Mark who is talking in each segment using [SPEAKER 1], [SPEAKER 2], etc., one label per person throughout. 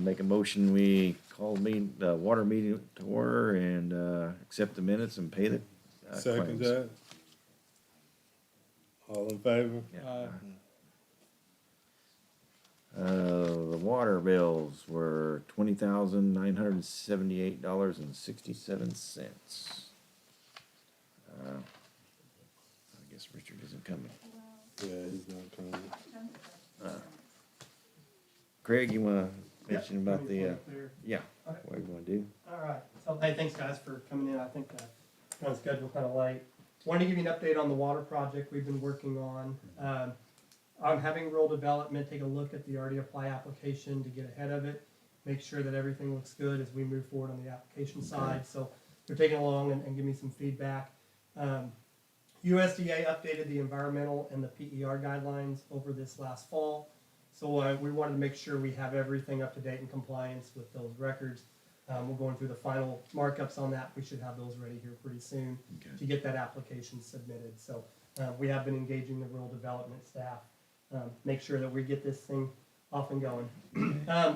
[SPEAKER 1] Make a motion, we call the water meeting to order and, accept the minutes and pay the,
[SPEAKER 2] Second
[SPEAKER 1] claims.
[SPEAKER 2] that. All in favor?
[SPEAKER 1] Yeah. The water bills were $20,978.67. I guess Richard isn't coming.
[SPEAKER 2] Yeah, he's not coming.
[SPEAKER 1] Craig, you wanna mention
[SPEAKER 3] Yeah,
[SPEAKER 1] about the, yeah,
[SPEAKER 3] Okay.
[SPEAKER 1] what you wanna do?
[SPEAKER 3] All right, so hey, thanks guys for coming in. I think on schedule kind of late. Wanted to give you an update on the water project we've been working on. I'm having rural development take a look at the already apply application to get ahead of it, make sure that everything looks good as we move forward on the application side. So they're taking along and giving me some feedback. USDA updated the environmental and the PER guidelines over this last fall. So we wanted to make sure we have everything up to date in compliance with those records. We're going through the final markups on that. We should have those ready here pretty soon to get that application submitted. So we have been engaging the rural development staff, make sure that we get this thing off and going.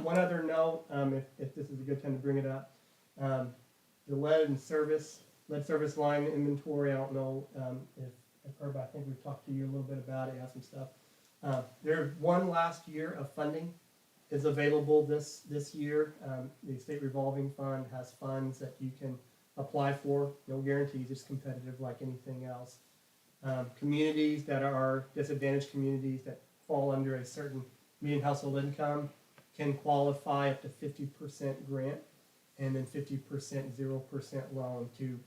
[SPEAKER 3] One other note, if this is a good time to bring it up, the lead service line inventory. I don't know if Herb, I think we've talked to you a little bit about it. You have some stuff. There's one last year of funding is available this year. The state revolving fund has funds that you can apply for. No guarantees, it's competitive like anything else. Communities that are disadvantaged communities that fall under a certain median household income can qualify up to 50% grant and then 50% 0% loan to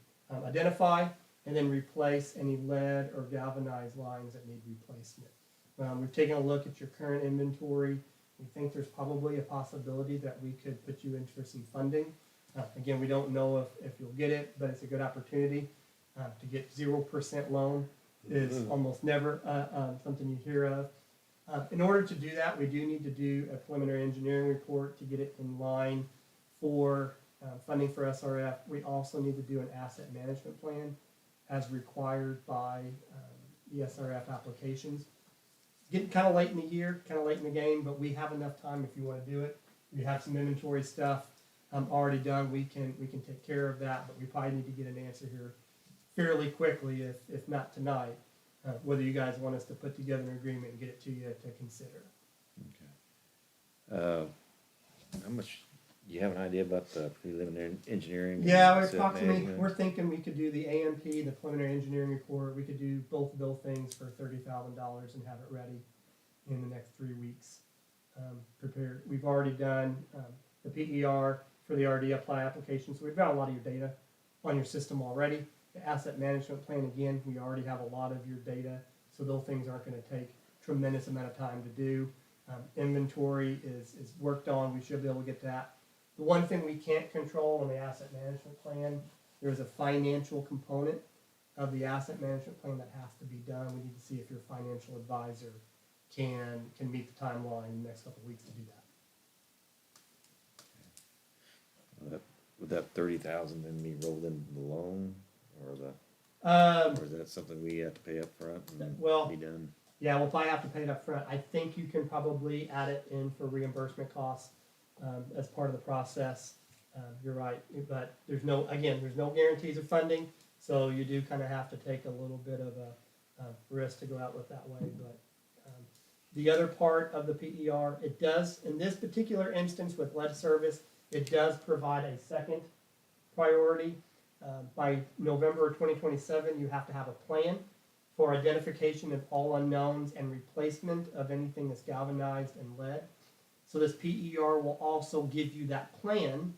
[SPEAKER 3] identify and then replace any lead or galvanized lines that need replacement. We've taken a look at your current inventory. We think there's probably a possibility that we could put you in for some funding. Again, we don't know if you'll get it, but it's a good opportunity. To get 0% loan is almost never something you hear of. In order to do that, we do need to do a preliminary engineering report to get it in line for funding for SRF. We also need to do an asset management plan as required by the SRF applications. Getting kind of late in the year, kind of late in the game, but we have enough time if you want to do it. We have some inventory stuff already done. We can take care of that, but we probably need to get an answer here fairly quickly, if not tonight. Whether you guys want us to put together an agreement and get it to you to consider.
[SPEAKER 1] Okay. How much, do you have an idea about the preliminary engineering?
[SPEAKER 3] Yeah,
[SPEAKER 1] asset management?
[SPEAKER 3] we're thinking we could do the AMP, the preliminary engineering report. We could do both of those things for $30,000 and have it ready in the next 3 weeks. Prepared. We've already done the PER for the RD apply application, so we've got a lot of your data on your system already. The asset management plan, again, we already have a lot of your data, so those things aren't going to take tremendous amount of time to do. Inventory is worked on. We should be able to get that. The one thing we can't control on the asset management plan, there's a financial component of the asset management plan that has to be done. We need to see if your financial advisor can meet the timeline in the next couple of weeks to do that.
[SPEAKER 1] Would that 30,000 then be rolled into the loan, or is that something we have to pay up front and
[SPEAKER 3] Well,
[SPEAKER 1] be done?
[SPEAKER 3] Yeah, we'll probably have to pay it up front. I think you can probably add it in for reimbursement costs as part of the process. You're right, but there's no guarantees of funding, so you do kind of have to take a little bit of a risk to go out with that way. But the other part of the PER, it does, in this particular instance with lead service, it does provide a second priority. By November 2027, you have to have a plan for identification of all unknowns and replacement of anything that's galvanized and lead. So this PER will also give you that plan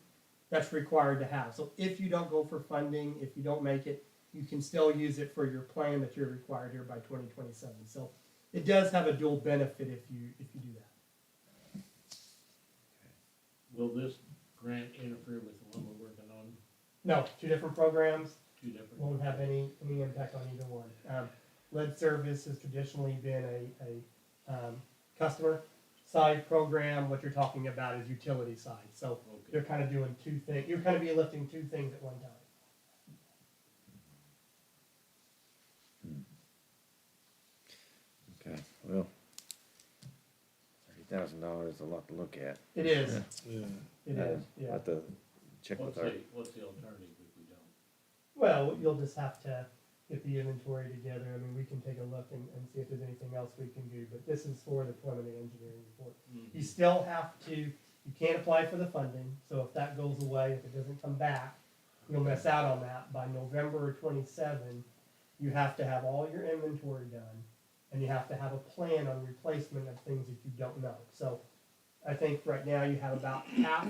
[SPEAKER 3] that's required to have. So if you don't go for funding, if you don't make it, you can still use it for your plan that you're required here by 2027. So it does have a dual benefit if you do that.
[SPEAKER 4] Will this grant interfere with the one we're working on?
[SPEAKER 3] No, two different programs.
[SPEAKER 4] Two different.
[SPEAKER 3] Won't have any impact on either one. Lead service has traditionally been a customer side program. What you're talking about is utility side. So
[SPEAKER 4] Okay.
[SPEAKER 3] you're kind of doing two things. You're kind of be lifting two things at one time.
[SPEAKER 1] Okay, well, $60,000 is a lot to look at.
[SPEAKER 3] It is,
[SPEAKER 2] Yeah.
[SPEAKER 3] it is, yeah.
[SPEAKER 1] Have to check with our,
[SPEAKER 4] What's the alternative if we don't?
[SPEAKER 3] Well, you'll just have to get the inventory together. I mean, we can take a look and see if there's anything else we can do, but this is for the preliminary engineering report. You still have to, you can't apply for the funding, so if that goes away, if it doesn't come back, you'll miss out on that. By November 27, you have to have all your inventory done, and you have to have a plan on replacement of things that you don't know. So I think right now you have about half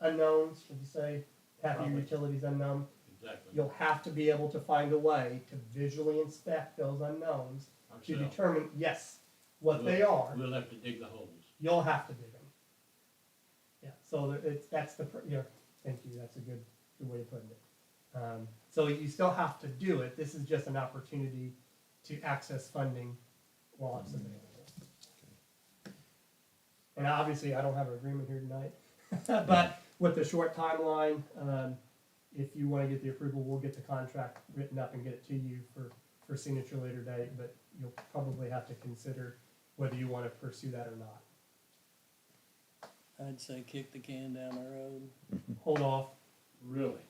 [SPEAKER 3] unknowns, would you say? Half of your
[SPEAKER 4] Probably.
[SPEAKER 3] utilities unknown.
[SPEAKER 4] Exactly.
[SPEAKER 3] You'll have to be able to find a way to visually inspect those unknowns to
[SPEAKER 4] Ourselves.
[SPEAKER 3] determine, yes, what they are.
[SPEAKER 4] We'll have to dig the holes.
[SPEAKER 3] You'll have to dig them. Yeah, so that's the, thank you, that's a good way of putting it. So you still have to do it, this is just an opportunity to access funding while it's available. And obviously, I don't have an agreement here tonight, but with the short timeline, if you wanna get the approval, we'll get the contract written up and get it to you for signature later date, but you'll probably have to consider whether you wanna pursue that or not.
[SPEAKER 5] I'd say kick the can down the road.
[SPEAKER 3] Hold off.
[SPEAKER 4] Really?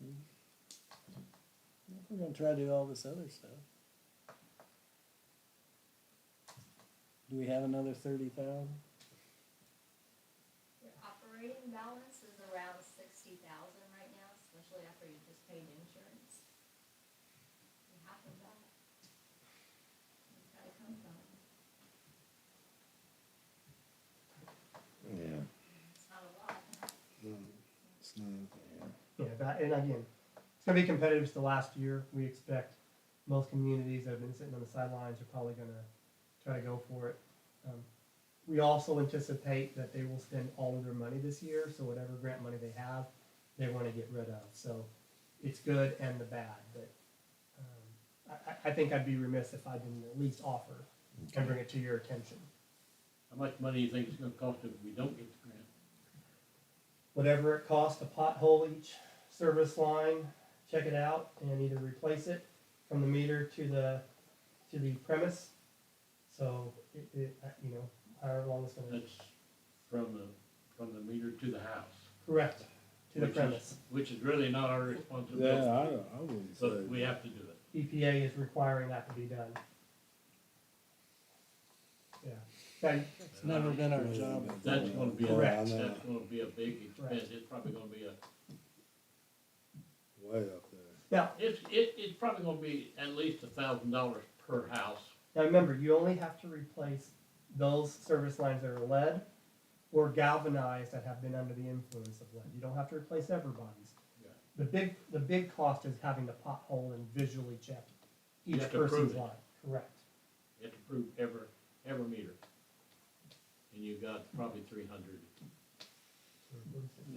[SPEAKER 5] If we're gonna try to do all this other stuff. Do we have another 30,000?
[SPEAKER 6] Your operating balance is around 60,000 right now, especially after you just paid insurance. And half of that, it's gotta come from,
[SPEAKER 1] yeah.
[SPEAKER 6] it's not a lot.
[SPEAKER 2] No, it's not.
[SPEAKER 3] Yeah, and again, it's gonna be competitive to last year. We expect most communities that have been sitting on the sidelines are probably gonna try to go for it. We also anticipate that they will spend all of their money this year, so whatever grant money they have, they wanna get rid of. So it's good and the bad, but I think I'd be remiss if I didn't at least offer and bring it to your attention.
[SPEAKER 4] How much money do you think it's gonna cost if we don't get the grant?
[SPEAKER 3] Whatever it costs to pothole each service line, check it out, and either replace it from the meter to the premise. So however long it's gonna.
[SPEAKER 4] That's from the meter to the house.
[SPEAKER 3] Correct, to the
[SPEAKER 4] Which is-
[SPEAKER 3] premise.
[SPEAKER 4] Which is really not our
[SPEAKER 2] Yeah,
[SPEAKER 4] responsibility,
[SPEAKER 2] I wouldn't say.
[SPEAKER 4] but we have to do it.
[SPEAKER 3] EPA is requiring that to be done. Yeah. Now,
[SPEAKER 5] It's never been our job.
[SPEAKER 4] That's gonna be,
[SPEAKER 3] Correct.
[SPEAKER 4] that's gonna be a big expense,
[SPEAKER 3] Correct.
[SPEAKER 4] it's probably gonna be
[SPEAKER 2] Way up there.
[SPEAKER 3] now,
[SPEAKER 4] it's probably gonna be at least $1,000 per house.
[SPEAKER 3] remember, you only have to replace those service lines that are lead or galvanized that have been under the influence of lead. You don't have to replace everybody's.
[SPEAKER 4] Yeah.
[SPEAKER 3] The big cost is having to pothole and visually check
[SPEAKER 4] You
[SPEAKER 3] each
[SPEAKER 4] have to prove
[SPEAKER 3] person's
[SPEAKER 4] it.
[SPEAKER 3] line. Correct.
[SPEAKER 4] You have to prove every meter. And you got probably 300.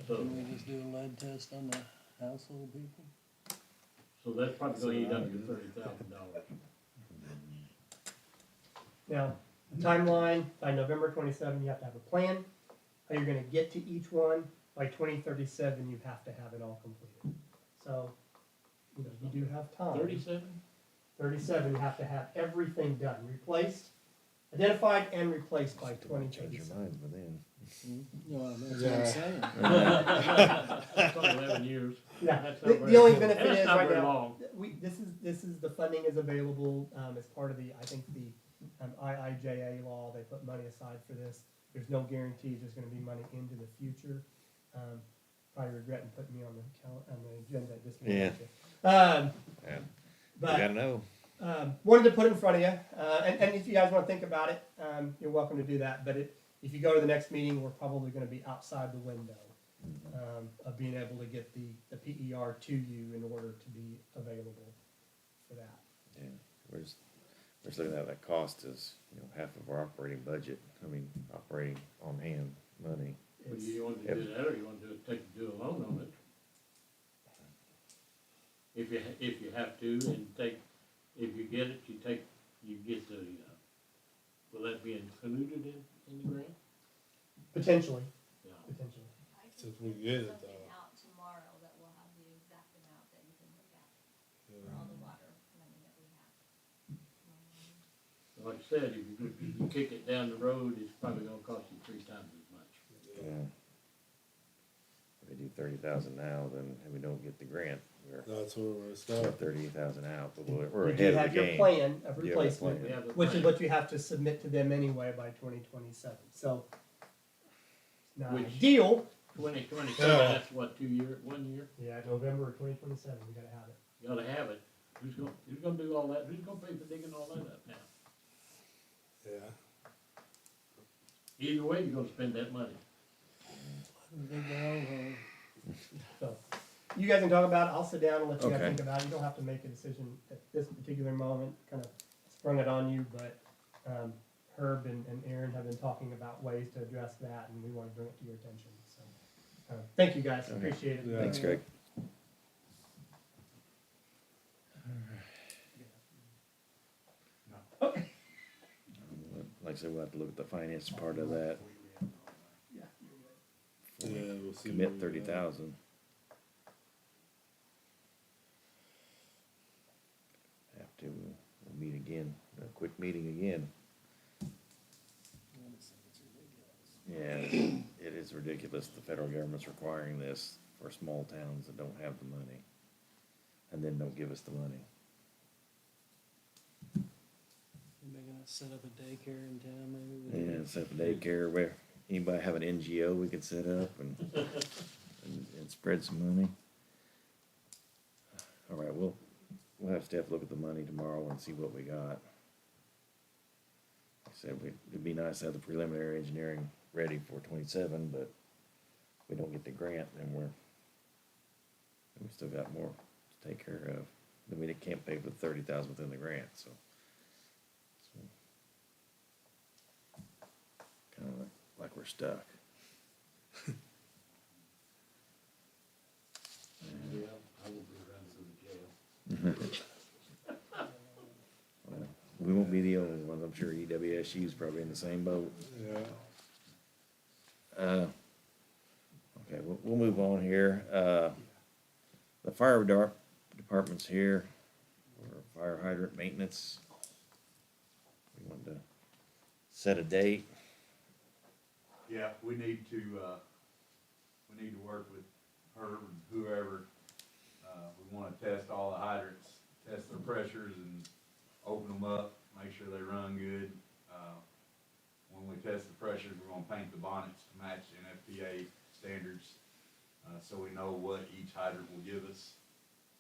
[SPEAKER 4] So,
[SPEAKER 5] Can we just do a lead test on the household people?
[SPEAKER 4] so that's probably gonna eat up your $30,000.
[SPEAKER 3] Now, the timeline, by November 27, you have to have a plan, how you're gonna get to each one. By 2037, you have to have it all completed. So, you do have time.
[SPEAKER 4] 37?
[SPEAKER 3] 37, you have to have everything done, replaced, identified and replaced by
[SPEAKER 1] Still might change your
[SPEAKER 3] 2037.
[SPEAKER 1] mind by then.
[SPEAKER 5] No, that's what I'm saying.
[SPEAKER 4] That's only 11 years.
[SPEAKER 3] Yeah,
[SPEAKER 4] That's
[SPEAKER 3] the
[SPEAKER 4] not
[SPEAKER 3] the
[SPEAKER 4] very-
[SPEAKER 3] only benefit
[SPEAKER 4] That's
[SPEAKER 3] is
[SPEAKER 4] not
[SPEAKER 3] right
[SPEAKER 4] very
[SPEAKER 3] now,
[SPEAKER 4] long.
[SPEAKER 3] this is, the funding is available, as part of the, I think the, IIJA law, they put money aside for this. There's no guarantees there's gonna be money into the future. Probably regretting putting me on the agenda at this point.
[SPEAKER 1] Yeah.
[SPEAKER 3] But.
[SPEAKER 1] You gotta know.
[SPEAKER 3] Wanted to put it in front of you, and if you guys want to think about it, you're welcome to do that. But if you go to the next meeting, we're probably going to be outside the window of being able to get the PER to you in order to be available for that.
[SPEAKER 1] Yeah, we're just looking at that cost is, half of our operating budget. I mean, operating on hand money.
[SPEAKER 4] Well,
[SPEAKER 3] It's,
[SPEAKER 4] you want to do that, or you want to do a loan on it? If you have to, and if you get it, you get the, will that be included in the grant?
[SPEAKER 3] potentially.
[SPEAKER 4] Yeah.
[SPEAKER 3] Potentially.
[SPEAKER 6] I can
[SPEAKER 2] Since we
[SPEAKER 6] put
[SPEAKER 2] get it,
[SPEAKER 6] something
[SPEAKER 2] though.
[SPEAKER 6] out tomorrow that will have the exact amount that you can look at for all the water money that we have.
[SPEAKER 4] like I said, if you kick it down the road, it's probably gonna cost you 3 times as much.
[SPEAKER 1] Yeah. If we do 30,000 now, then, and we don't get the grant, we're
[SPEAKER 2] That's where we're stuck.
[SPEAKER 1] 30,000 out, but we're
[SPEAKER 3] You
[SPEAKER 1] ahead
[SPEAKER 3] do
[SPEAKER 1] of the
[SPEAKER 3] have your
[SPEAKER 1] game.
[SPEAKER 3] plan of
[SPEAKER 1] Yeah,
[SPEAKER 3] replacement,
[SPEAKER 1] plan.
[SPEAKER 4] We have a
[SPEAKER 3] which is
[SPEAKER 4] plan.
[SPEAKER 3] what you have to submit to them anyway by 2027. So, it's not
[SPEAKER 4] Which-
[SPEAKER 3] ideal.
[SPEAKER 4] 2027,
[SPEAKER 2] Yeah.
[SPEAKER 4] that's what, 2 year, 1 year?
[SPEAKER 3] Yeah, November of 2027, we gotta have it.
[SPEAKER 4] You gotta have it. Who's gonna do all that? Who's gonna pay for digging all that up now?
[SPEAKER 2] Yeah.
[SPEAKER 4] Either way, you're gonna spend that money.
[SPEAKER 5] Dig their own hole.
[SPEAKER 3] So, you guys can talk about it. I'll sit down and let you guys
[SPEAKER 1] Okay.
[SPEAKER 3] think about it. You don't have to make a decision at this particular moment. Kind of sprung it on you, but Herb and Aaron have been talking about ways to address that, and we want to bring it to your attention. So, thank you guys.
[SPEAKER 1] Okay.
[SPEAKER 3] Appreciate it.
[SPEAKER 2] Yeah.
[SPEAKER 1] Thanks, Greg.
[SPEAKER 3] Okay.
[SPEAKER 1] Like I said, we'll have to look at the finance part of that.
[SPEAKER 3] Yeah.
[SPEAKER 2] Yeah, we'll see.
[SPEAKER 1] Commit
[SPEAKER 2] where we're at.
[SPEAKER 1] 30,000. Have to, we'll meet again, a quick meeting again. Yeah, it is ridiculous, the federal government's requiring this for small towns that don't have the money, and then don't give us the money.
[SPEAKER 5] They're gonna set up a daycare in town maybe?
[SPEAKER 1] Yeah, set up a daycare, where, anybody have an NGO we could set up and spread some money? All right, we'll have Steph look at the money tomorrow and see what we got. Like I said, it'd be nice to have the preliminary engineering ready for 27, but if we don't get the grant, then we still got more to take care of. I mean, it can't pay for the 30,000 within the grant, so. Kinda like we're stuck.
[SPEAKER 4] Yeah, I will be around to the jail.
[SPEAKER 1] Well, we won't be the only ones. I'm sure EWSU's probably in the same boat.
[SPEAKER 2] Yeah.
[SPEAKER 1] Okay, we'll move on here. The fire department's here for fire hydrant maintenance. We wanted to set a date.
[SPEAKER 7] Yeah, we need to work with Herb and whoever. We wanna test all the hydrants, test their pressures and open them up, make sure they run good. When we test the pressures, we're gonna paint the bonnets to match NFPA standards, so we know what each hydrant will give us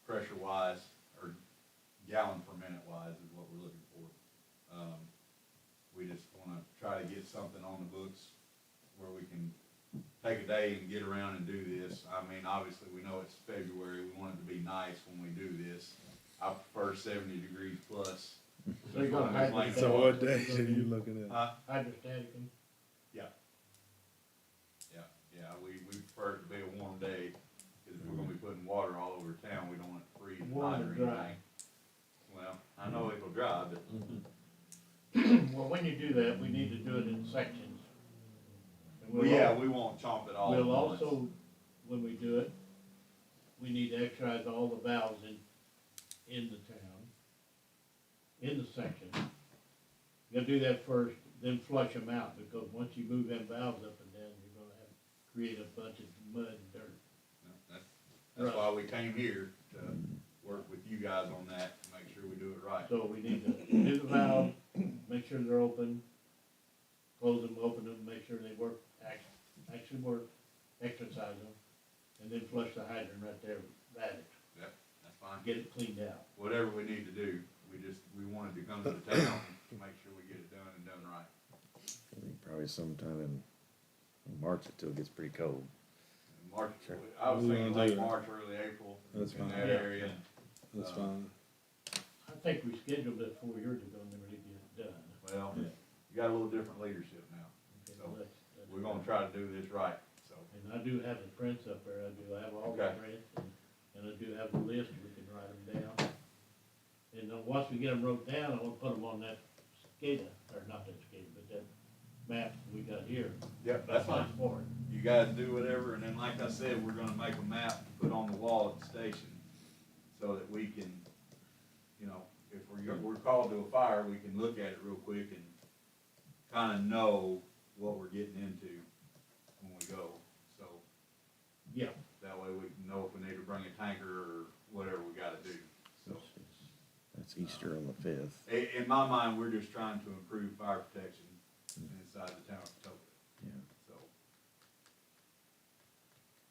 [SPEAKER 7] pressure wise, or gallon per minute wise is what we're looking for. We just wanna try to get something on the books where we can take a day and get around and do this. I mean, obviously, we know it's February, we want it to be nice when we do this. I prefer 70 degrees plus.
[SPEAKER 4] So you're gonna hide
[SPEAKER 7] Like,
[SPEAKER 4] the-
[SPEAKER 2] So what day are you looking at?
[SPEAKER 4] Hydrostatic and
[SPEAKER 7] Yeah, we prefer it to be a warm day, cause if we're gonna be putting water all over town, we don't want it to freeze and
[SPEAKER 4] Warm
[SPEAKER 7] hot or
[SPEAKER 4] and dry.
[SPEAKER 7] anything. Well, I know it'll dry, but
[SPEAKER 4] Well, when you do that, we need to do it in sections. And
[SPEAKER 7] well, yeah, we won't chomp it all at
[SPEAKER 4] We'll
[SPEAKER 7] once.
[SPEAKER 4] also, when we do it, we need to exercise all the valves in the town, in the section. You gotta do that first, then flush them out, because once you move them valves up and down, you're gonna have, create a bunch of mud and dirt.
[SPEAKER 7] That's why we came here, to work with you guys on that, to make sure we do it right.
[SPEAKER 4] So we need to do the valve, make sure they're open, close them, open them, make sure they work, actually work, exercise them, and then flush the hydrant right there, that,
[SPEAKER 7] That's fine.
[SPEAKER 4] get it cleaned out.
[SPEAKER 7] Whatever we need to do, we wanted to come to the town to make sure we get it done and done right.
[SPEAKER 1] I think probably sometime in March until it gets pretty cold.
[SPEAKER 7] March,
[SPEAKER 1] Sure.
[SPEAKER 7] I was
[SPEAKER 2] We
[SPEAKER 7] thinking
[SPEAKER 2] wanna do
[SPEAKER 7] late
[SPEAKER 2] that.
[SPEAKER 7] March, early April,
[SPEAKER 2] That's
[SPEAKER 7] in
[SPEAKER 2] fine.
[SPEAKER 7] that
[SPEAKER 4] Yeah.
[SPEAKER 7] area.
[SPEAKER 2] That's fine.
[SPEAKER 4] I think we scheduled it 4 years ago and never did get it done.
[SPEAKER 7] Well,
[SPEAKER 2] Yeah.
[SPEAKER 7] you got a little different leadership now,
[SPEAKER 4] Okay,
[SPEAKER 7] So,
[SPEAKER 4] well, that's
[SPEAKER 7] we're gonna try to do this right, so.
[SPEAKER 4] And I do have the prints up there, I do have all the
[SPEAKER 7] Okay.
[SPEAKER 4] prints, and I do have the list, we can write them down. And then once we get them wrote down, I wanna put them on that SCADA, or not that SCADA, but that map we got here.
[SPEAKER 7] Yep, that's fine.
[SPEAKER 4] For it.
[SPEAKER 7] You guys do whatever, and then like I said, we're gonna make a map to put on the wall at the station, so that we can, you know, if we're called to a fire, we can look at it real quick and kinda know what we're getting into when we go, so.
[SPEAKER 4] Yeah.
[SPEAKER 7] That way we can know if we need to bring a tanker or whatever we gotta do, so.
[SPEAKER 1] That's Easter on the fifth.
[SPEAKER 7] In my mind, we're just trying to improve fire protection inside the town of Patoka,
[SPEAKER 1] Yeah.
[SPEAKER 7] so.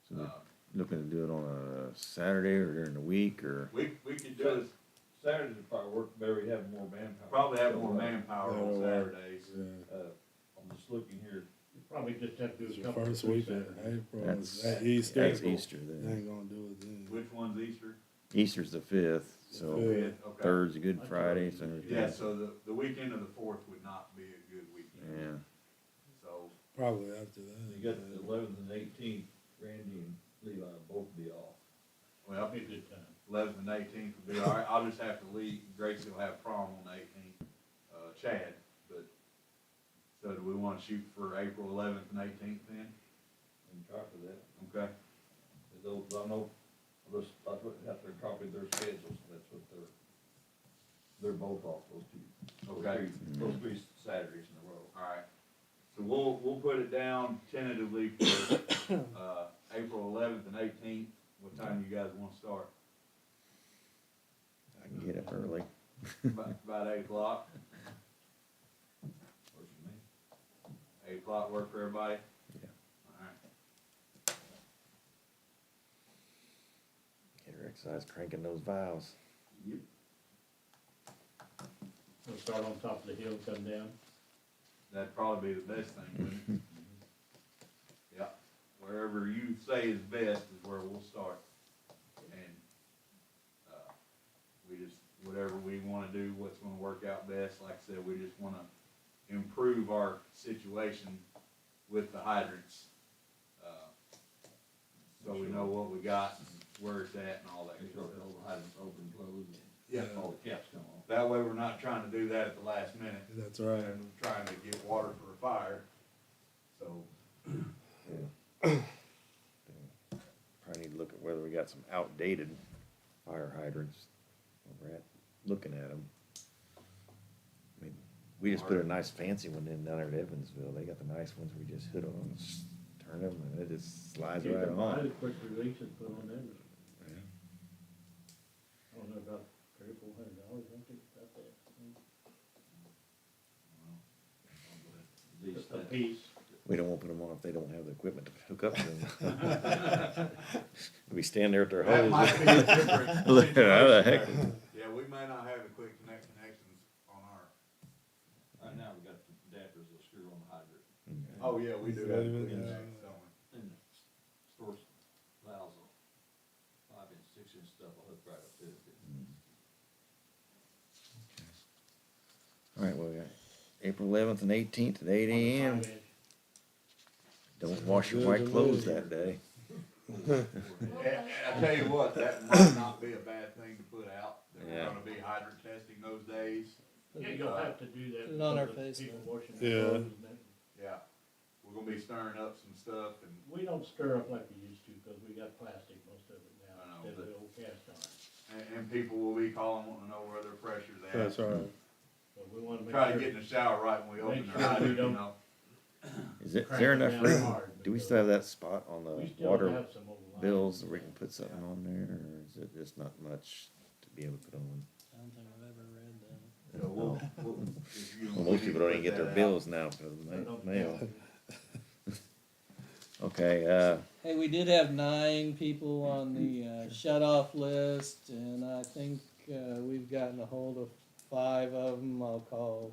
[SPEAKER 1] So we're
[SPEAKER 7] uh,
[SPEAKER 1] looking to do it on a Saturday or during the week, or?
[SPEAKER 7] We could do it,
[SPEAKER 8] Saturdays would probably work better, we have more manpower.
[SPEAKER 7] probably have more
[SPEAKER 8] So,
[SPEAKER 7] manpower on
[SPEAKER 2] That'll work.
[SPEAKER 7] Saturdays.
[SPEAKER 2] Yeah.
[SPEAKER 8] I'm just looking here,
[SPEAKER 4] You probably just have to
[SPEAKER 2] It's
[SPEAKER 4] do a
[SPEAKER 2] your
[SPEAKER 4] couple.
[SPEAKER 2] first
[SPEAKER 4] of
[SPEAKER 2] week of
[SPEAKER 4] Saturdays.
[SPEAKER 2] April,
[SPEAKER 1] That's,
[SPEAKER 2] at Easter.
[SPEAKER 1] that's Easter
[SPEAKER 2] They
[SPEAKER 1] then.
[SPEAKER 2] ain't gonna do it then.
[SPEAKER 7] Which one's Easter?
[SPEAKER 1] Easter's the fifth, so
[SPEAKER 2] Fifth.
[SPEAKER 7] Okay.
[SPEAKER 1] third's a Good Friday, so.
[SPEAKER 7] Yeah, so the weekend of the fourth would not be a good weekend.
[SPEAKER 1] Yeah,
[SPEAKER 7] So,
[SPEAKER 2] Probably after that.
[SPEAKER 8] you got the 11th and 18th, Randy and Levi will both be off.
[SPEAKER 7] well,
[SPEAKER 4] That'd be a good time.
[SPEAKER 7] 11th and 18th would be all right. I'll just have to leave. Gracie will have prom on the 18th, Chad, but, so do we wanna shoot for April 11th and 18th then?
[SPEAKER 8] And try for that.
[SPEAKER 7] Okay.
[SPEAKER 8] Those, I know, I put, have to copy their schedules, that's what they're both off, those two.
[SPEAKER 7] Okay.
[SPEAKER 8] Those three Saturdays in a row.
[SPEAKER 7] All right. So we'll put it down tentatively for, April 11th and 18th. What time you guys wanna start?
[SPEAKER 1] I can get up early.
[SPEAKER 7] About 8 o'clock?
[SPEAKER 8] Works for me.
[SPEAKER 7] 8 o'clock work for everybody?
[SPEAKER 1] Yeah.
[SPEAKER 7] All right.
[SPEAKER 1] Get her exercise cranking those valves.
[SPEAKER 8] Yep.
[SPEAKER 4] We'll start on top of the hill, come down.
[SPEAKER 7] That'd probably be the best thing, wouldn't it? Yeah, wherever you say is best is where we'll start. And, we just, whatever we wanna do, what's gonna work out best, like I said, we just wanna improve our situation with the hydrants. So we know what we got and where it's at and all that
[SPEAKER 8] Make
[SPEAKER 7] good
[SPEAKER 8] sure
[SPEAKER 7] stuff.
[SPEAKER 8] all the hydrants open, close, and
[SPEAKER 7] Yeah,
[SPEAKER 8] all the caps come off.
[SPEAKER 7] that way we're not trying to do that at the last minute.
[SPEAKER 2] That's right.
[SPEAKER 7] And trying to get water for a fire, so.
[SPEAKER 1] Probably need to look at whether we got some outdated fire hydrants. While we're at, looking at them. I mean, we just put a nice fancy one in down there at Evansville. They got the nice ones we just hit on, turn them, and it just slides
[SPEAKER 4] You
[SPEAKER 1] right
[SPEAKER 4] can buy
[SPEAKER 1] on.
[SPEAKER 4] the quick release and put on there.
[SPEAKER 1] Yeah.
[SPEAKER 4] I don't know, about $300-400, I think about that.
[SPEAKER 8] These
[SPEAKER 4] A
[SPEAKER 8] things.
[SPEAKER 4] piece.
[SPEAKER 1] We don't want to put them on if they don't have the equipment to hook up to them. We stand there at their
[SPEAKER 7] That
[SPEAKER 1] hose.
[SPEAKER 7] might be a different
[SPEAKER 1] Look, how the heck?
[SPEAKER 7] situation. Yeah, we may not have the quick connections on our.
[SPEAKER 8] Right now, we got the adapters that screw on the hydrant,
[SPEAKER 7] Oh, yeah, we do have quick connections, don't we?
[SPEAKER 8] and the store valves, 5-inch, 6-inch stuff, will hook right up to it.
[SPEAKER 1] All right, well, we got April 11th and 18th at 8 a.m. Don't wash your white clothes that day.
[SPEAKER 7] And I tell you what, that might not be a bad thing to put out, that we're
[SPEAKER 1] Yeah.
[SPEAKER 7] gonna be hydrant testing those days.
[SPEAKER 4] Yeah, you'll have to do that.
[SPEAKER 5] Put it on our
[SPEAKER 4] because of people
[SPEAKER 5] Facebook.
[SPEAKER 4] washing their
[SPEAKER 2] Yeah.
[SPEAKER 4] clothes and that.
[SPEAKER 7] Yeah, we're gonna be stirring up some stuff and,
[SPEAKER 4] We don't stir up like we used to, because we got plastic most of it
[SPEAKER 7] I
[SPEAKER 4] now,
[SPEAKER 7] know,
[SPEAKER 4] instead of
[SPEAKER 7] but-
[SPEAKER 4] the old cast iron.
[SPEAKER 7] and people will be calling, wanting to know where their pressure's at.
[SPEAKER 2] That's right.
[SPEAKER 4] So we wanna make
[SPEAKER 7] Try to
[SPEAKER 4] sure.
[SPEAKER 7] get in the shower right when we open
[SPEAKER 4] Make
[SPEAKER 7] the
[SPEAKER 4] sure we
[SPEAKER 7] hydrant, you
[SPEAKER 4] don't-
[SPEAKER 7] know?
[SPEAKER 1] Is
[SPEAKER 4] crank
[SPEAKER 1] there
[SPEAKER 4] it
[SPEAKER 1] enough
[SPEAKER 4] down
[SPEAKER 1] room?
[SPEAKER 4] hard,
[SPEAKER 1] Do we
[SPEAKER 4] because
[SPEAKER 1] still have that spot on
[SPEAKER 4] we
[SPEAKER 1] the
[SPEAKER 4] still
[SPEAKER 1] water
[SPEAKER 4] have some old lines.
[SPEAKER 1] bills that we can put something on there, or is it just not much to be able to put on?
[SPEAKER 5] I don't think I've ever read that.
[SPEAKER 7] So
[SPEAKER 1] No.
[SPEAKER 7] if you
[SPEAKER 1] Well,
[SPEAKER 7] we
[SPEAKER 1] most
[SPEAKER 7] need
[SPEAKER 1] people
[SPEAKER 7] to
[SPEAKER 1] don't even
[SPEAKER 7] put
[SPEAKER 1] get their
[SPEAKER 7] that out.
[SPEAKER 1] bills now because of
[SPEAKER 4] I don't
[SPEAKER 1] the mail.
[SPEAKER 4] know.
[SPEAKER 1] Okay,
[SPEAKER 5] Hey, we did have 9 people on the shut-off list, and I think we've gotten a hold of 5 of them. I'll call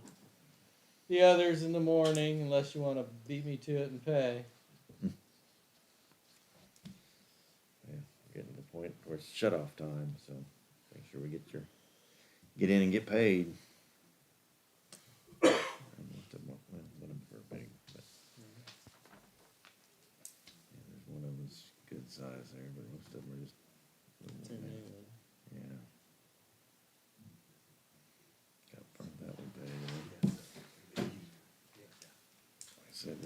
[SPEAKER 5] the others in the morning, unless you want to beat me to it and pay.
[SPEAKER 1] getting to the point where it's shut off time, so make sure we get in and get paid. Most of them, well, none of them are big, but yeah, there's one of them's good size there, but most of them are just
[SPEAKER 5] It's
[SPEAKER 1] little
[SPEAKER 5] in
[SPEAKER 1] ones.
[SPEAKER 5] England.
[SPEAKER 1] Yeah. Got front that one paid. Like I said,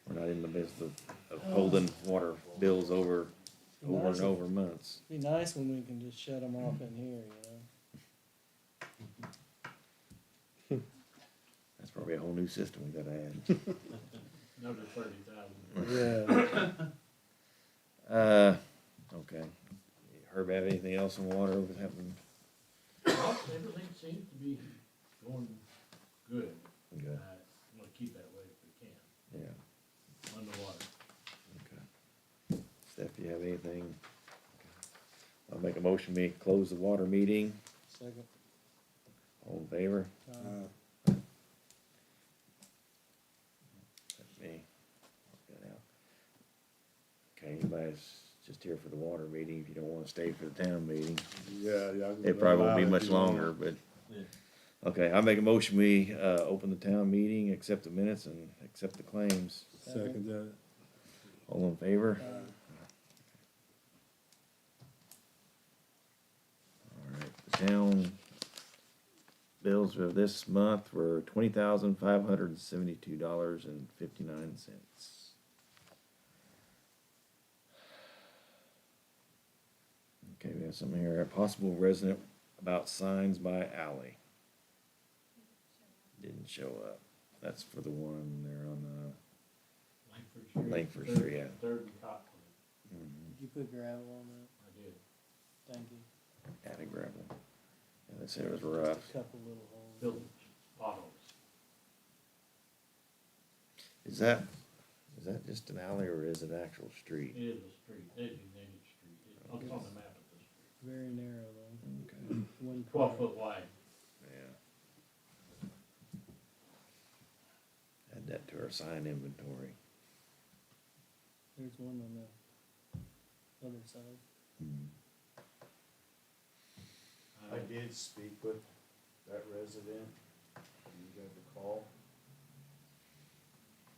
[SPEAKER 1] we're not in the business of holding water bills over and over months.
[SPEAKER 5] Be nice when we can just shut them off in here, you know?
[SPEAKER 1] Probably a whole new system we gotta add.
[SPEAKER 4] Another 30,000.
[SPEAKER 5] Yeah.
[SPEAKER 1] Okay. Herb, have anything else on water with happening?
[SPEAKER 4] Everything seems to be going good.
[SPEAKER 1] Okay,
[SPEAKER 4] I'm gonna keep that way if we can,
[SPEAKER 1] yeah,
[SPEAKER 4] underwater.
[SPEAKER 1] okay. Steph, you have anything? I'll make a motion, we close the water meeting.
[SPEAKER 5] Second.
[SPEAKER 1] All in favor?
[SPEAKER 2] Uh,
[SPEAKER 1] That's me. Work that out. Okay, anybody's just here for the water meeting, if you don't wanna stay for the town meeting.
[SPEAKER 2] yeah, yeah. I can
[SPEAKER 1] It probably won't be
[SPEAKER 2] allow it
[SPEAKER 1] much
[SPEAKER 2] if you want.
[SPEAKER 1] longer, but.
[SPEAKER 8] Yeah.
[SPEAKER 1] Okay, I make a motion, we, open the town meeting, accept the minutes and accept the claims.
[SPEAKER 2] Second that.
[SPEAKER 1] All in favor? Alright, the town bills for this month were $20,572.59. Okay, we have something here, a possible resident about signs by alley. Didn't show up. That's for the one there on
[SPEAKER 4] Langford Street.
[SPEAKER 1] Langford Street, yeah.
[SPEAKER 4] Third and Cotton,
[SPEAKER 1] the,
[SPEAKER 5] Did you put gravel on that?
[SPEAKER 4] I did.
[SPEAKER 5] Thank you.
[SPEAKER 1] attic gravel. Yeah, they said it was rough.
[SPEAKER 5] Just a couple little holes.
[SPEAKER 4] Building potholes.
[SPEAKER 1] Is that just an alley or is it an actual street?
[SPEAKER 4] It is a street, designated street. It's on the map of the street.
[SPEAKER 5] Very narrow though.
[SPEAKER 1] Okay,
[SPEAKER 5] One car.
[SPEAKER 4] 12 foot wide.
[SPEAKER 1] yeah. Add that to our sign inventory.
[SPEAKER 5] There's one on the other side.
[SPEAKER 9] I did speak with that resident, you got the call.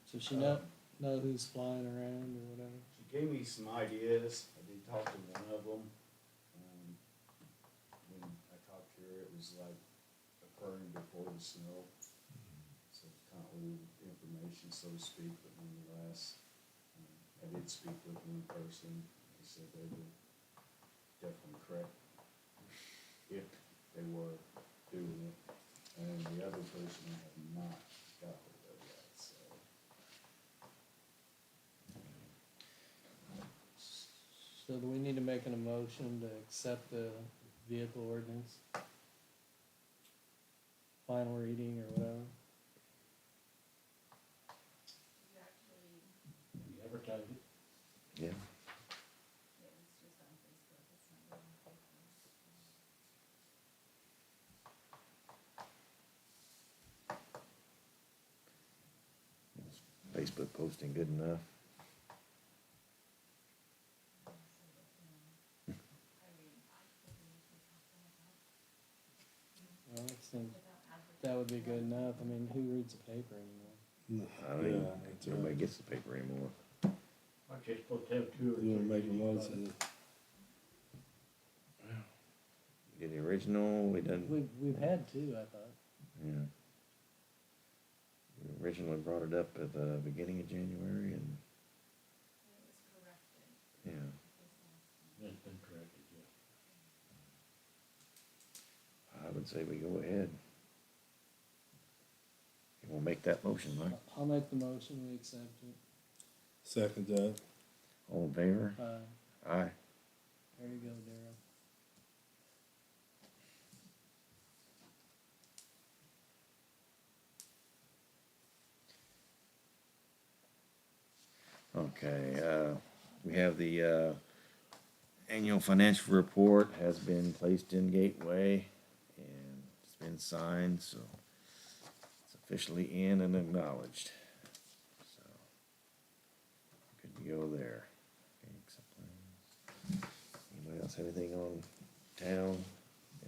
[SPEAKER 5] So she know who's flying around or whatever.
[SPEAKER 9] She gave me some ideas, I did talk to one of them. When I talked to her, it was like occurring before the snow. So it's kind of old information, so to speak, but nonetheless, I did speak with one person, they said they would definitely correct if they were doing it. And the other person I have not got hold of yet, so.
[SPEAKER 5] So do we need to make an emotion to accept the vehicle ordinance? Final reading or whatever?
[SPEAKER 6] You actually,
[SPEAKER 4] We advertised it.
[SPEAKER 1] Yeah.
[SPEAKER 6] it was just on Facebook, it's not on paper.
[SPEAKER 1] Facebook posting good enough?
[SPEAKER 6] I mean, I think we need to talk to them
[SPEAKER 5] Well, I think
[SPEAKER 6] without advertising.
[SPEAKER 5] that would be good enough. I mean, who reads the paper anymore?
[SPEAKER 1] I don't even
[SPEAKER 2] Yeah,
[SPEAKER 1] think
[SPEAKER 2] that's
[SPEAKER 1] nobody
[SPEAKER 2] right.
[SPEAKER 1] gets the paper anymore.
[SPEAKER 4] Aren't you supposed to have two or three?
[SPEAKER 2] You wanna make a
[SPEAKER 4] readings
[SPEAKER 2] motion?
[SPEAKER 4] on it?
[SPEAKER 1] We did the original, we done,
[SPEAKER 5] We've had two, I thought.
[SPEAKER 1] yeah. We originally brought it up at the beginning of January and,
[SPEAKER 6] It was corrected
[SPEAKER 1] yeah.
[SPEAKER 6] this last time.
[SPEAKER 4] It's been corrected, yeah.
[SPEAKER 1] I would say we go ahead. You wanna make that motion, Mike?
[SPEAKER 5] I'll make the motion, we accept it.
[SPEAKER 2] Second that.
[SPEAKER 1] All in favor? Aye.
[SPEAKER 5] There you go, Daryl.
[SPEAKER 1] Okay, we have the, annual financial report has been placed in Gateway and it's been signed, so it's officially in and acknowledged. So, good to go there. Okay, accept plans. Anybody else have anything on town?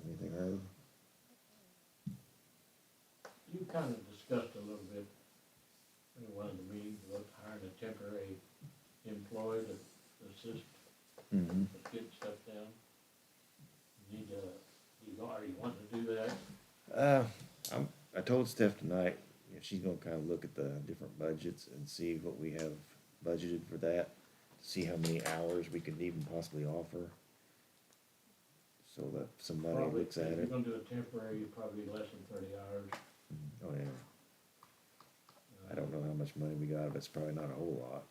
[SPEAKER 1] Anything heard?
[SPEAKER 4] You kind of discussed a little bit in one of the meetings about hiring a temporary employee to assist
[SPEAKER 1] Mm-hmm.
[SPEAKER 4] with getting stuff down. You need to, are you wanting to do that?
[SPEAKER 1] I told Steph tonight, you know, she's gonna kind of look at the different budgets and see what we have budgeted for that, see how many hours we could even possibly offer. So that somebody
[SPEAKER 4] Probably,
[SPEAKER 1] looks at
[SPEAKER 4] if you're
[SPEAKER 1] it.
[SPEAKER 4] gonna do a temporary, probably less than 30 hours.
[SPEAKER 1] Oh, yeah. I don't know how much money we got, but it's probably not a whole lot.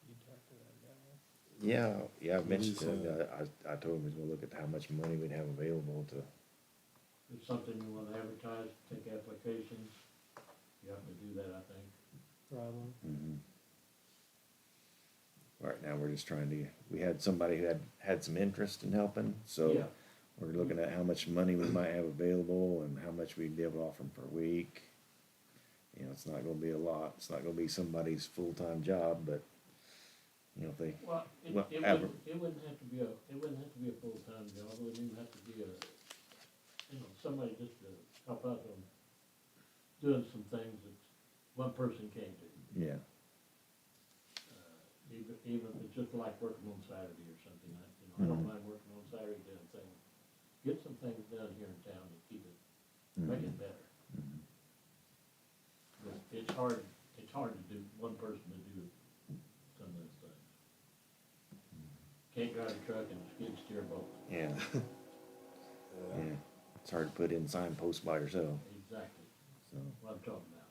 [SPEAKER 5] You talked to that guy.
[SPEAKER 1] Yeah, I mentioned to him,
[SPEAKER 2] What
[SPEAKER 1] I told him he was gonna look at how much money we'd have available to,
[SPEAKER 4] It's something you wanna advertise, take applications, you have to do that, I think.
[SPEAKER 5] Probably.
[SPEAKER 1] right now, we're just trying to, we had somebody who had some interest in helping, so
[SPEAKER 4] Yeah.
[SPEAKER 1] we're looking at how much money we might have available and how much we'd be able to offer them per week. You know, it's not gonna be a lot, it's not gonna be somebody's full-time job, but, you know, if they,
[SPEAKER 4] Well, it
[SPEAKER 1] Well,
[SPEAKER 4] wouldn't have to be a full-time job, it wouldn't even have to be somebody just to help out on doing some things that one person can't do.
[SPEAKER 1] yeah,
[SPEAKER 4] Even if it's just like working on Saturday or something, I don't mind working on Saturday doing things. Get some things done here in town to keep it, make it better. But it's hard to do, one person to do some of those things. Can't drive a truck and skid steer both.
[SPEAKER 1] yeah,
[SPEAKER 2] Yeah.
[SPEAKER 1] yeah. It's hard to put in signposts by yourself,
[SPEAKER 4] Exactly,
[SPEAKER 1] so,
[SPEAKER 4] what I'm talking about.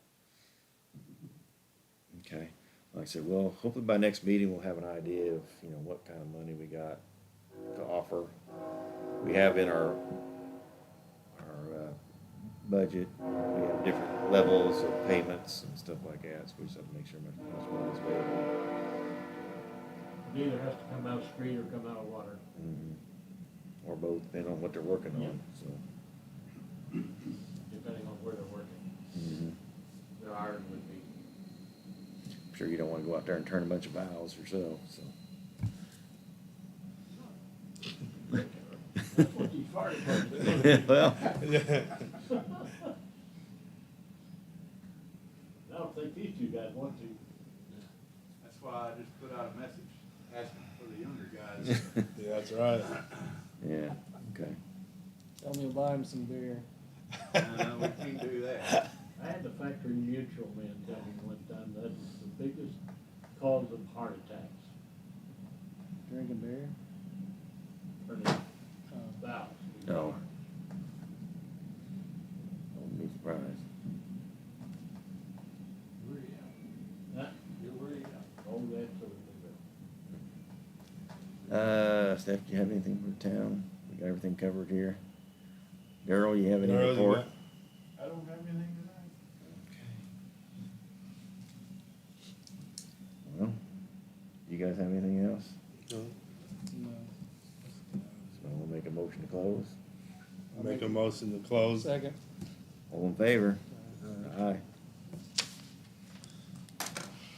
[SPEAKER 1] okay. Like I said, well, hopefully by next meeting, we'll have an idea of, you know, what kind of money we got to offer. We have in our budget, we have different levels of payments and stuff like that, so we just have to make sure much money is available.
[SPEAKER 4] It either has to come out of street or come out of water.
[SPEAKER 1] Or both, depending on what they're working
[SPEAKER 4] Yeah.
[SPEAKER 1] on, so.
[SPEAKER 4] Depending on where they're working. Their iron would be.
[SPEAKER 1] I'm sure you don't wanna go out there and turn a bunch of valves yourself, so.
[SPEAKER 4] That's what these fire departments do.
[SPEAKER 1] Well,
[SPEAKER 4] I don't think these two guys want to.
[SPEAKER 7] That's why I just put out a message asking for the younger guys.
[SPEAKER 2] Yeah, that's right.
[SPEAKER 1] yeah, okay.
[SPEAKER 5] Tell me to buy him some beer.
[SPEAKER 7] We can't do that.
[SPEAKER 4] I had the factory mutual man tell me one time that is the biggest cause of heart attacks,
[SPEAKER 5] Drinking beer?
[SPEAKER 4] for the
[SPEAKER 5] Oh.
[SPEAKER 4] valves.
[SPEAKER 1] No. I wouldn't be surprised.
[SPEAKER 4] Huh? Oh, absolutely will.
[SPEAKER 1] Steph, do you have anything for town? We got everything covered here. Darryl, you have any
[SPEAKER 2] Darryl, you
[SPEAKER 1] report?
[SPEAKER 2] got-
[SPEAKER 7] I don't have anything tonight.
[SPEAKER 1] Well, you guys have anything else?
[SPEAKER 2] No.
[SPEAKER 5] No.
[SPEAKER 1] So we'll make a motion to close.
[SPEAKER 2] Make a motion to close.
[SPEAKER 5] Second.
[SPEAKER 1] All in favor? Aye.